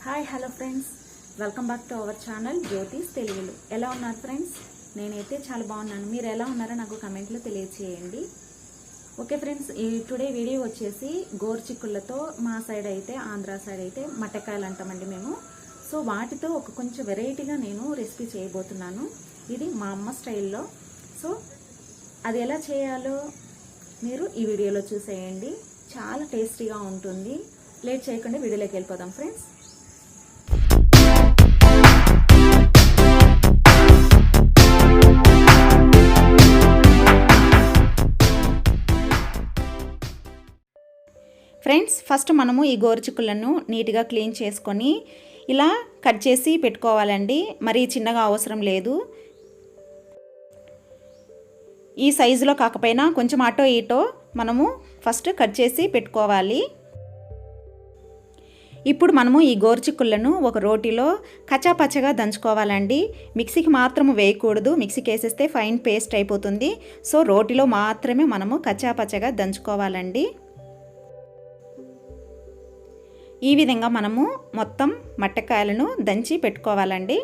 Hi hello friends, welcome back to our channel Jyothis తెలుగులు. ఎలా ఉన్నారు ఫ్రెండ్స్? నేనైతే చాలా బాగున్నాను. మీరు ఎలా ఉన్నారో నాకు కమెంట్లో తెలియచేయండి. ఓకే ఫ్రెండ్స్, ఈ టుడే వీడియో వచ్చేసి గోరుచిక్కుళ్ళతో మా సైడ్ అయితే ఆంధ్ర సైడ్ అయితే మట్టకాయలు అంటామండి మేము. సో వాటితో ఒక కొంచెం వెరైటీగా నేను రెసిపీ చేయబోతున్నాను. ఇది మా అమ్మ స్టైల్లో. సో అది ఎలా చేయాలో మీరు ఈ వీడియోలో చూసేయండి. చాలా టేస్టీగా ఉంటుంది. లేట్ చేయకుండా వీడియోలోకి వెళ్ళిపోదాం ఫ్రెండ్స్. ఫ్రెండ్స్, ఫస్ట్ మనము ఈ గోరుచిక్కులను నీట్గా క్లీన్ చేసుకొని ఇలా కట్ చేసి పెట్టుకోవాలండి. మరీ చిన్నగా అవసరం లేదు. ఈ సైజులో కాకపోయినా కొంచెం అటో ఇటో మనము ఫస్ట్ కట్ చేసి పెట్టుకోవాలి. ఇప్పుడు మనము ఈ గోరుచిక్కులను ఒక రోటిలో కచ్చాపచ్చగా దంచుకోవాలండి. మిక్సీకి మాత్రము వేయకూడదు. మిక్సీకి వేసేస్తే ఫైన్ పేస్ట్ అయిపోతుంది. సో రోటిలో మాత్రమే మనము కచ్చాపచ్చగా దంచుకోవాలండి. ఈ విధంగా మనము మొత్తం మట్టకాయలను దంచి పెట్టుకోవాలండి.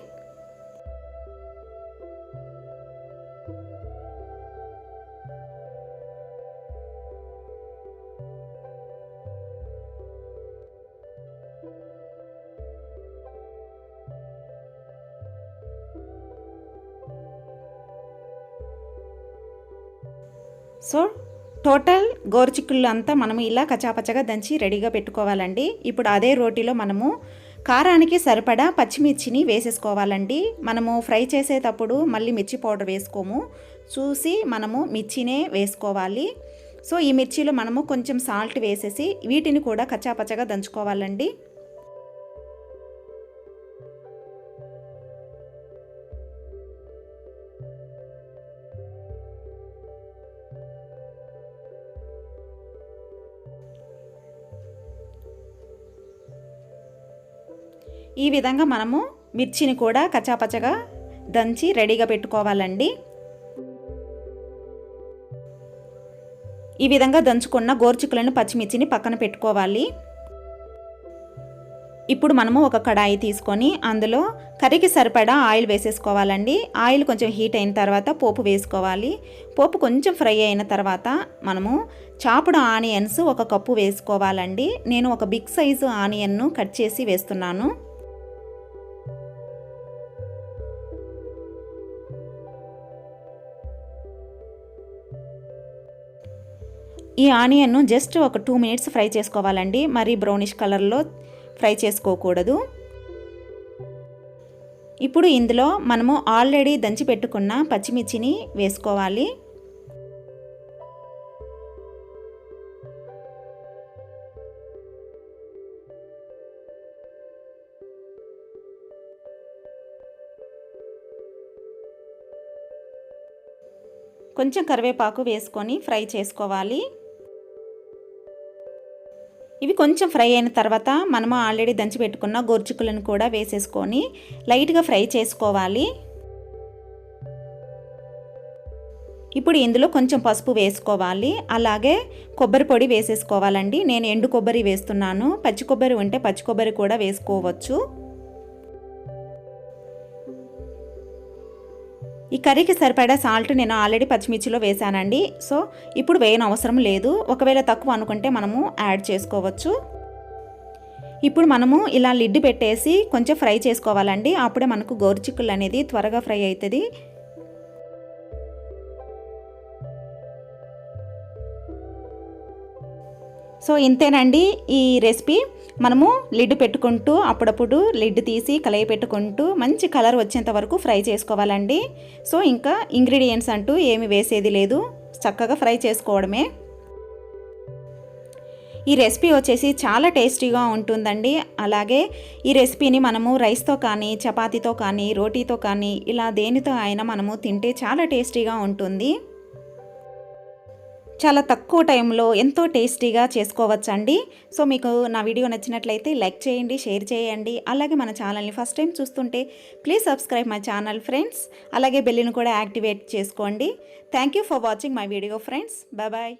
సో టోటల్ గోరుచిక్కుళ్ళు అంతా మనము ఇలా కచాపచ్చగా దంచి రెడీగా పెట్టుకోవాలండి. ఇప్పుడు అదే రోటిలో మనము కారానికి సరిపడా పచ్చిమిర్చిని వేసేసుకోవాలండి. మనము ఫ్రై చేసేటప్పుడు మళ్ళీ మిర్చి పౌడర్ వేసుకోము. చూసి మనము మిర్చినే వేసుకోవాలి. సో ఈ మిర్చిలో మనము కొంచెం సాల్ట్ వేసేసి వీటిని కూడా కచ్చాపచ్చగా దంచుకోవాలండి. ఈ విధంగా మనము మిర్చిని కూడా కచ్చాపచ్చగా దంచి రెడీగా పెట్టుకోవాలండి. ఈ విధంగా దంచుకున్న గోరుచిక్కులను పచ్చిమిర్చిని పక్కన పెట్టుకోవాలి. ఇప్పుడు మనము ఒక కడాయి తీసుకొని అందులో కర్రీకి సరిపడా ఆయిల్ వేసేసుకోవాలండి. ఆయిల్ కొంచెం హీట్ అయిన తర్వాత పోపు వేసుకోవాలి. పోపు కొంచెం ఫ్రై అయిన తర్వాత మనము చాపుడు ఆనియన్స్ ఒక కప్పు వేసుకోవాలండి. నేను ఒక బిగ్ సైజు ఆనియన్ను కట్ చేసి వేస్తున్నాను. ఈ ఆనియన్ను జస్ట్ ఒక 2 మినిట్స్ ఫ్రై చేసుకోవాలండి. మరి బ్రౌనిష్ కలర్లో ఫ్రై చేసుకోకూడదు. ఇప్పుడు ఇందులో మనము ఆల్రెడీ దంచి పెట్టుకున్న పచ్చిమిర్చిని వేసుకోవాలి. కొంచెం కరివేపాకు వేసుకొని ఫ్రై చేసుకోవాలి. ఇవి కొంచెం ఫ్రై అయిన తర్వాత మనము ఆల్రెడీ దంచి పెట్టుకున్న గోరుచిక్కులను కూడా వేసేసుకొని లైట్గా ఫ్రై చేసుకోవాలి. ఇప్పుడు ఇందులో కొంచెం పసుపు వేసుకోవాలి. అలాగే కొబ్బరి పొడి వేసేసుకోవాలండి. నేను ఎండు కొబ్బరి వేస్తున్నాను. పచ్చి కొబ్బరి ఉంటే పచ్చి కొబ్బరి కూడా వేసుకోవచ్చు. ఈ కర్రీకి సరిపడా సాల్ట్ నేను ఆల్రెడీ పచ్చిమిర్చిలో వేసానండి. సో ఇప్పుడు వేయని అవసరం లేదు. ఒకవేళ తక్కువ అనుకుంటే మనము యాడ్ చేసుకోవచ్చు. ఇప్పుడు మనము ఇలా లిడ్ పెట్టేసి కొంచెం ఫ్రై చేసుకోవాలండి. అప్పుడే మనకు గోరుచిక్కుళ్ళు అనేది త్వరగా ఫ్రై అవుతుంది. సో ఇంతేనండి ఈ రెసిపీ. మనము లిడ్ పెట్టుకుంటూ అప్పుడప్పుడు లిడ్ తీసి కలయి పెట్టుకుంటూ మంచి కలర్ వచ్చేంత వరకు ఫ్రై చేసుకోవాలండి. సో ఇంకా ఇంగ్రీడియంట్స్ అంటూ ఏమి వేసేది లేదు. చక్కగా ఫ్రై చేసుకోవడమే. ఈ రెసిపీ వచ్చేసి చాలా టేస్టీగా ఉంటుందండి. అలాగే ఈ రెసిపీని మనము రైస్తో కానీ చపాతీతో కానీ రోటీతో కానీ ఇలా దేనితో అయినా మనము తింటే చాలా టేస్టీగా ఉంటుంది. చాలా తక్కువ టైంలో ఎంతో టేస్టీగా చేసుకోవచ్చండి. సో మీకు నా వీడియో నచ్చినట్లయితే లైక్ చేయండి, షేర్ చేయండి. అలాగే మన ఛానల్ని ఫస్ట్ టైం చూస్తుంటే please subscribe my channel friends. అలాగే బెల్ని కూడా యాక్టివేట్ చేసుకోండి. Thank you for watching my video friends. Bye bye.